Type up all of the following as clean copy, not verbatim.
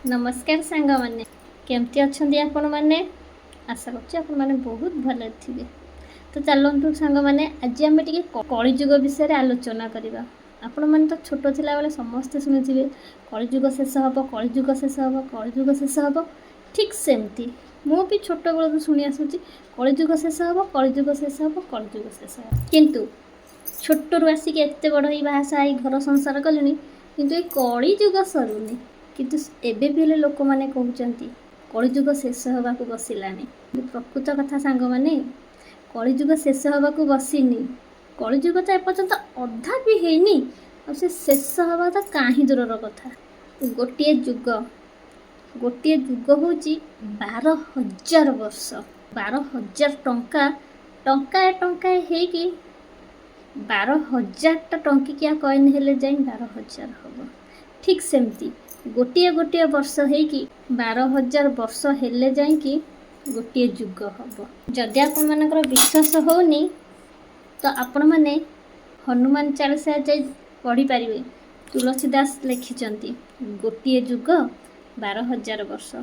नमस्कार सांग मैंने केमती अच्छा आपण मैंने आशा कर बहुत भल थे। तो चलतु सांग मैंने आज आम टे कलिजुग विषय आलोचना करवा। आपण मैंने तो छोट थिला बेले समस्ते शुणुवे कलिजुग शेष हम कलिजुग शेष हम कलिजुग शेष हम ठीक सेमती मु भी छोट बेलू शुणी आसूँ कलिजुग शेष हम कलिजुग शेष हम कलिजुग शेष हम किंतु छोटू आसिक एत बड़ बाहासा घर संसार कले किंतु ये कलिजुग सरुनी किंतु एबे भी हेले लोक मैंने कहते कलिजुग शेष होगा बसिलानी। प्रकृत कथा सांग मैंने कलिजुग शेष होगा बसीनी कलिजुग तो एपर्यंत अधा भी हैनी और से शेष हवा तो कहीं दूर कथा। गोटे जुग हूँ 12,000 वर्ष 12,000 टंका टंका टंका है 12,000 टंकिकिया कॉइन हेले जाए 12,000 हम ठीक सेमती गोटे गोटे वर्ष है कि 12,000 वर्ष हेले जाए गोटे जुग हम। जदि आपण मानकर विश्वास होनी तो आपण मैंने हनुमान चालीसा जाई पढ़ी पारे। तुलसीदास लिखिंट गोटे जुग 12,000 वर्ष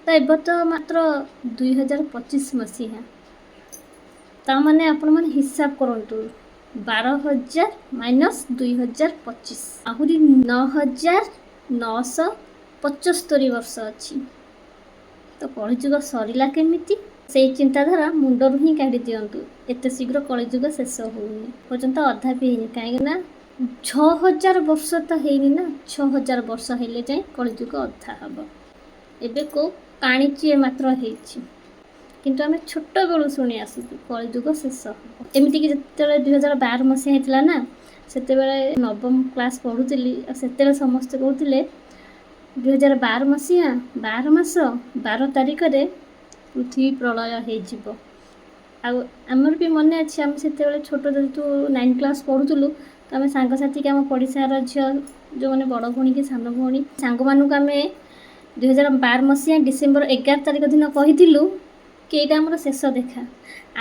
तो एब तो मात्र 2025 मसीहा ताने आपण मैंने हिसाब करतु 12,000 माइनस 2025 आहरी 9,975 वर्ष अच्छी। तो कलिजुग सरला केमिति से चिंताधारा मुंडर ही काढ़ी दिंतु। एत शीघ्र कलिजुग शेष होनी पर्यंत अधा भी है कहीं 6,000 वर्ष तो है ना 6,000 वर्ष हेले जाए कलिजुग अधा हम। एबे को काणीची मात्र है किंतु आम छोट बेलू शुणी आसू कलिजुग शेष हम। एमती कि जो 2012 मसीहा होता ना से नवम क्लास पढ़ुली से समस्ते कहते 2012 मसीहा 12 मास 12 तारिख रे पृथ्वी प्रलय हो। आमर भी मन अच्छे आम से छोट जो 9 क्लास पढ़ुलु तो आम सांगसाथी आम पड़िशार झील जो मैंने बड़ भौणी कि सान भौणी सांग मानक आम 2012 मसीहा डिसेम्बर 11 तारिख दिन कहीलु कि यहाँ आमर शेष देखा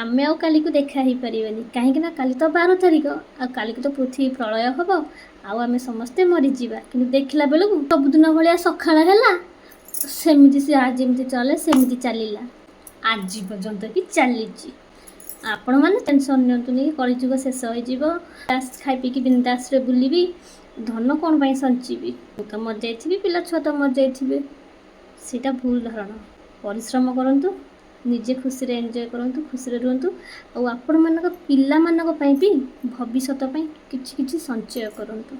आम आउ काली को देखा ही पारिबानी कहीं काली तो 12 तारिख आ काली को तो पृथ्वी प्रलय हम आम समस्ते मरीजा कि देखला बेलू सबुदिन भाया सकाळ है सेमती से आज जमी चले सेमती चलला आज पर्यंत भी चली। आपण मैंने टेंशन नि कलिजुग शेष हो खाई पीकी बिंदास बुलबी धन कौन पाई संचीबी तो मर जाइए पिला छुआ तो मर जाइए सीटा भूल धारणा। परिश्रम करंतु निजे खुशी रे एंजॉय करंतु खुशी रे रुहंतु और आपण मानक पिला मानक पई भी भविष्यत पई किछि किछि संचय करंतु।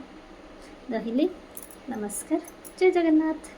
रहिले नमस्कार जय जगन्नाथ।